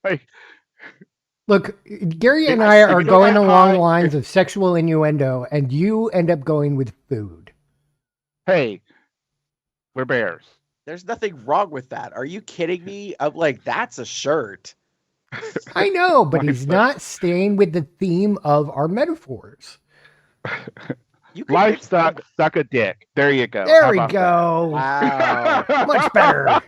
like. Look, Gary and I are going along lines of sexual innuendo, and you end up going with food. Hey, we're bears. There's nothing wrong with that. Are you kidding me? I'm like, that's a shirt. I know, but he's not staying with the theme of our metaphors. Life sucks. Suck a dick. There you go. There we go. Wow. Much better.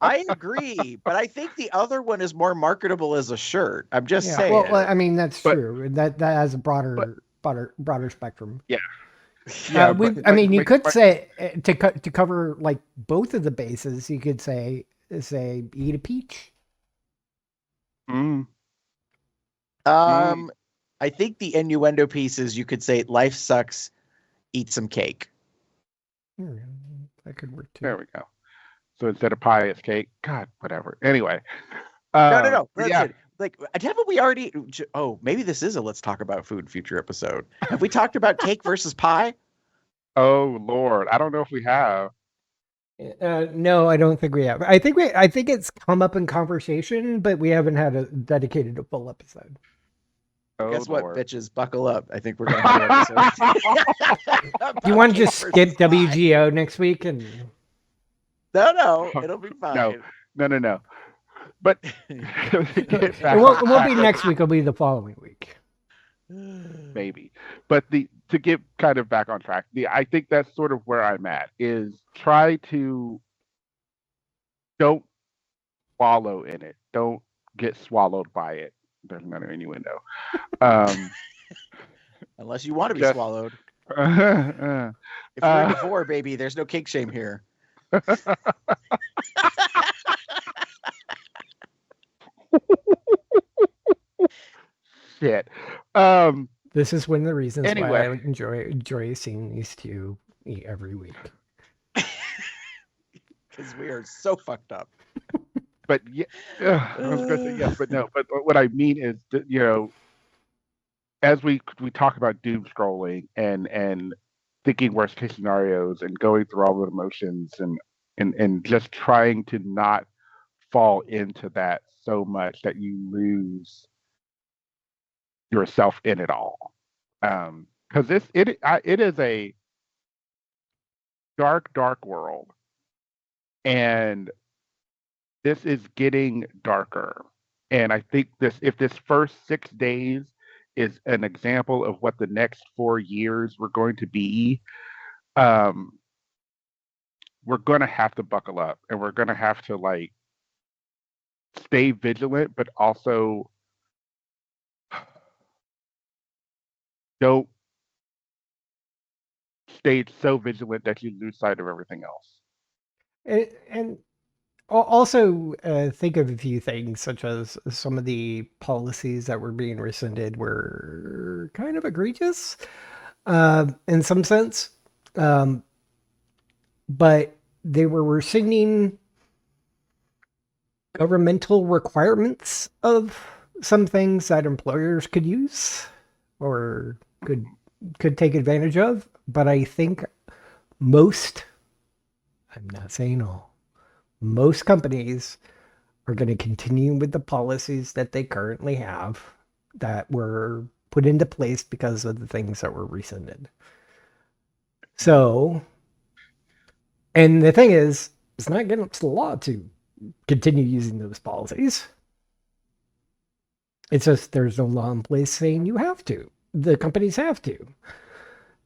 I agree, but I think the other one is more marketable as a shirt. I'm just saying. Well, I mean, that's true. That has a broader spectrum. Yeah. You could say to cover like both of the bases. You could say eat a peach. I I think the innuendo piece is you could say life sucks, eat some cake. That could work too. There we go. So instead of pie, it's cake. God, whatever. Anyway. No. That's Yeah. it. Like, haven't we already? Oh, maybe this is a let's talk about food future episode. Have we talked about cake versus pie? Oh Lord, I don't know if we have. No, I don't think we have. I think it's come up in conversation, but we haven't had a dedicated a full episode. Oh, Guess Lord. what, bitches? Buckle up. I think we're gonna have an episode. Do you want to just skip WGO next week and? No, it'll be fine. No. But It won't be next week. It'll be the following week. Maybe. But to get kind of back on track, I think that's sort of where I'm at, is try to don't wallow in it. Don't get swallowed by it. There's another innuendo. Unless you want to be just- swallowed. If you're into four, baby, there's no kink shame here. Shit. This is one of the reasons Anyway. why I enjoy seeing these two eat every week. Because we are so fucked up. But yeah, I was going to say yes, but no. But what I mean is that, as we talk about doom scrolling and thinking worst case scenarios and going through all the emotions and just trying to not fall into that so much that you lose yourself in it all. Because it is a dark world, and this is getting darker. And I think if this first 6 days is an example of what the next 4 years were going to be, we're going to have to buckle up, and we're going to have to stay vigilant, but also don't stay so vigilant that you lose sight of everything else. And also think of a few things, such as some of the policies that were being rescinded were kind of egregious in some sense. But they were rescinding governmental requirements of some things that employers could use or could take advantage of. But I think most, I'm not saying all, most companies are going to continue with the policies that they currently have that were put into place because of the things that were rescinded. So, and the thing is, it's not against the law to continue using those policies. It's just there's no law in place saying you have to. The companies have to.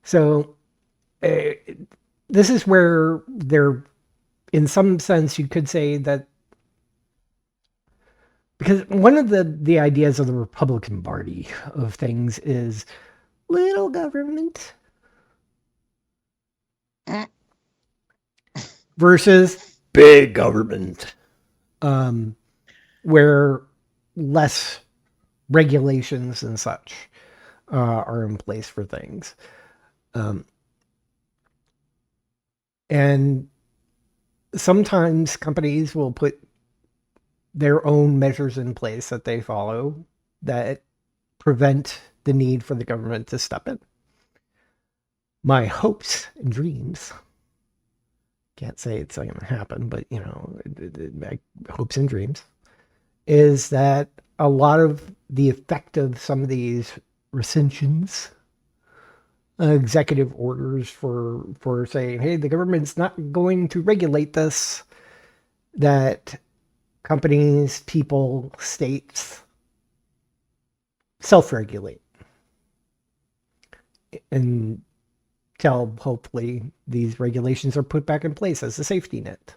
So this is where they're, in some sense, you could say that, because one of the ideas of the Republican Party of things is little government versus big government, where less regulations and such are in place for things. And sometimes companies will put their own measures in place that they follow that prevent the need for the government to step in. My hopes and dreams, can't say it's going to happen, but my hopes and dreams is that a lot of the effect of some of these rescissions, executive orders for saying, hey, the government's not going to regulate this, that companies, people, states self-regulate until hopefully these regulations are put back in place as a safety net.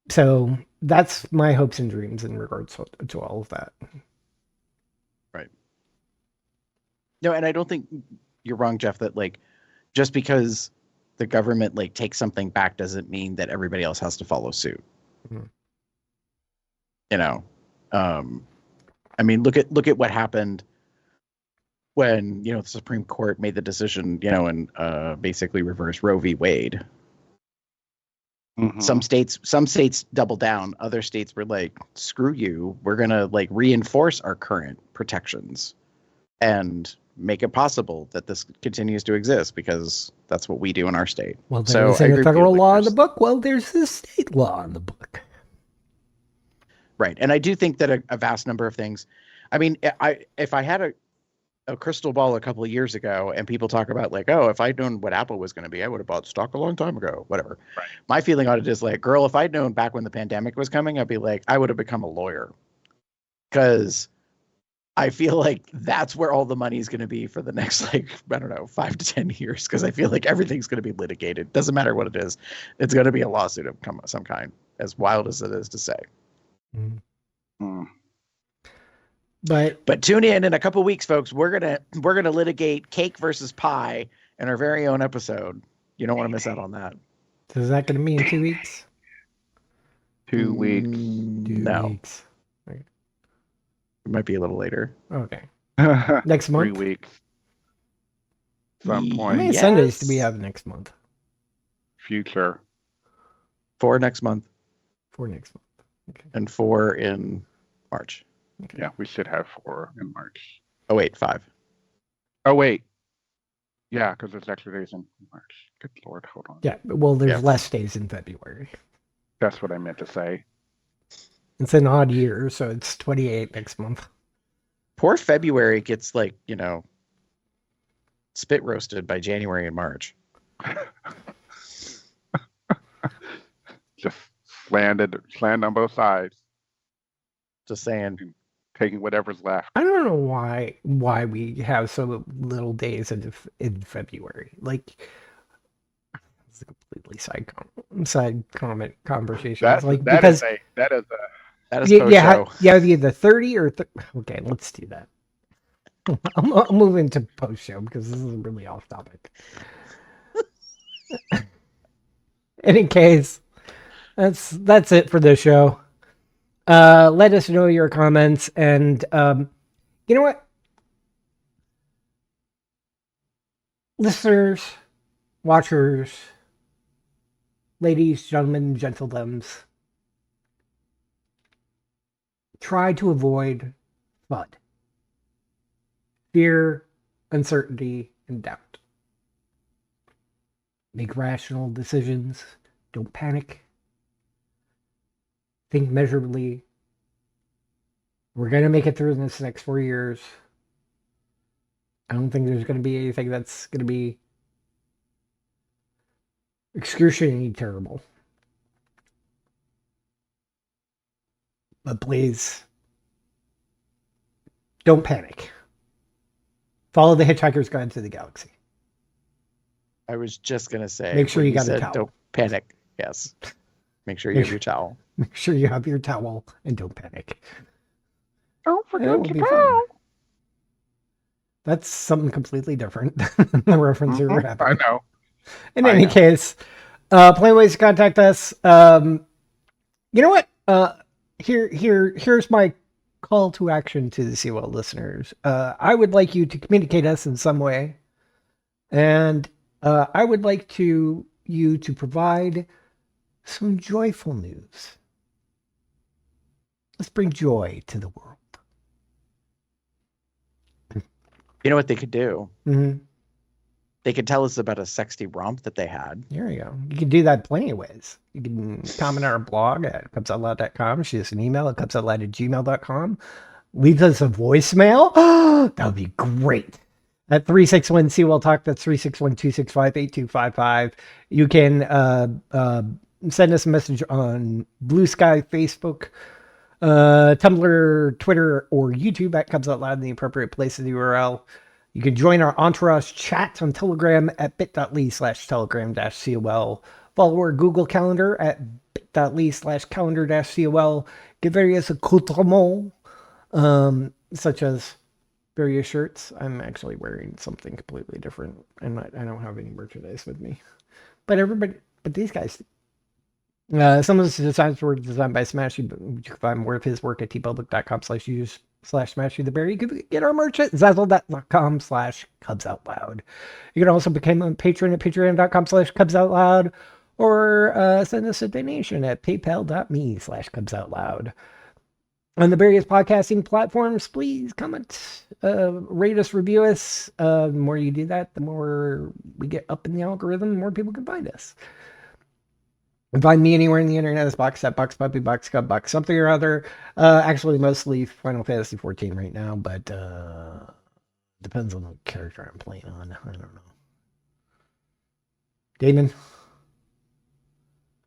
So that's my hopes and dreams in regards to all of that. Right. No, and I don't think you're wrong, Jeff, that just because the government takes something back doesn't mean that everybody else has to follow suit. Mm-hmm. I mean, look at what happened when, the Supreme Court made the decision, and basically reversed Roe v. Wade. Mhm. Some states doubled down. Other states were like, screw you. We're going to like reinforce our current protections and make it possible that this continues to exist because that's what we do in our state. Well, there So isn't I a agree with you, federal like, law in the book. Well, there's a state law in the book. Right. And I do think that a vast number of things, I mean, if I had a crystal ball a couple of years ago and people talk about like, oh, if I'd known what Apple was going to be, I would have bought stock a long time ago, whatever. Right. My feeling on it is like, girl, if I'd known back when the pandemic was coming, I'd be like, I would have become a lawyer, because I feel like that's where all the money is going to be for the next, like, I don't know, 5 to 10 years. Because I feel like everything's going to be litigated. Doesn't matter what it is. It's going to be a lawsuit of some kind, as wild as it is to say. Mm. But tune in a couple weeks, folks. We're gonna litigate cake versus pie in our very own episode. You don't want to miss out on that. So is that going to be in 2 weeks? 2 weeks. 2 No, weeks. Okay. it might be a little later. Okay. Next month? 3 weeks. Some How point. many Yes. Sundays do we have next month? Future. 4 next month 4 next month. Okay. and 4 in March. Okay. Yeah, we should have 4 in March. Oh wait, 5. Oh, wait. Yeah, because there's extra days in March. Good Lord, hold on. Yeah. Well, there's Yeah. less days in February. That's what I meant to say. It's an odd year, so it's 28 next month. Poor February gets like, spit roasted by January and March. Just slanted on both sides, Just saying. taking whatever's left. I don't know why we have so little days in February. Like, it's a completely side comment conversation. It's like, that because is That is you post-show. have either 30 or okay, let's do that. I'll move into post show because this is really off topic. Any case, that's it for this show. Let us know your comments, and you know what, listeners, watchers, ladies, gentlemen, gentledoms, try to avoid FUD. Fear, uncertainty, and doubt. Make rational decisions. Don't panic. Think measurably. We're going to make it through this next 4 years. I don't think there's going to be anything that's going to be excruciatingly terrible. But please, don't panic. Follow the Hitchhiker's Guide to the Galaxy. I was just gonna say. Make sure when you got a said towel. Don't panic. Yes. Make sure you have your towel. Make sure you have your towel and don't panic. Don't And it forget will to be go. fun. That's something completely different than the reference you were I having. know. In I any know. case, plenty of ways to contact us. You know what? Here's my call to action to the COL listeners. I would like you to communicate us in some way, and I would like you to provide some joyful news. Let's bring joy to the world. You know what they could do? Mm-hmm. They could tell us about a sexy romp that they had. There you go. You can do that plenty of ways. You can comment on our blog at cupsoutloud.com. Shoot us an email at cupsoutloud@gmail.com. Leave us a voicemail. That would be great. At 361 COL Talk, that's 361-265-8255. You can send us a message on Blue Sky, Facebook, Tumblr, Twitter, or YouTube at Cubs Out Loud in the appropriate place of the URL. You can join our Entourage chat on Telegram at bit.ly/telegram-col. Follow our Google Calendar at bit.ly/calendar-col. Get various accoutrements, such as various shirts. I'm actually wearing something completely different, and I don't have any merchandise with me. But these guys, some of the designs were designed by Smash. You can find more of his work at tpublic.com/use patreon.com/smashthroughtheberry. You can get our merch at zazzle.com/cubsoutloud. You can also become a patron at patreon.com/cubsoutloud or send us a donation at paypal.me/cubsoutloud. On the various podcasting platforms, please comment, rate us, review us. The more you do that, the more we get up in the algorithm, the more people can find us. And find me anywhere in the internet as Boxset, Box Puppy, Box Cub, Box something or other. Actually, mostly Final Fantasy 14 right now, but depends on the character I'm playing on. I don't know. Damon?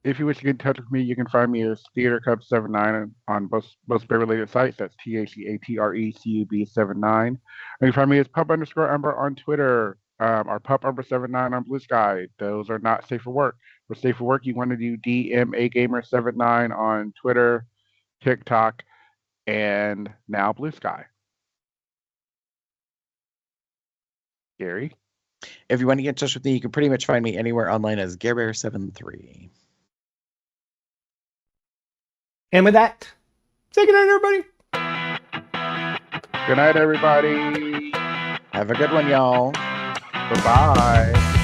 If you wish to get in touch with me, you can find me as Theater Cub 79 on most bear-related sites. That's THEATRECUB79. And you can find me as Pup_Umber on Twitter, or Pup_79 on Blue Sky. Those are not safe for work. For safe for work, you want to do DMAGamer79 on Twitter, TikTok, and now Blue Sky. Gary? If you want to get in touch with me, you can pretty much find me anywhere online as GareBear73. And with that, say good night, everybody. Good night, everybody. Have a good one, y'all. Bye-bye.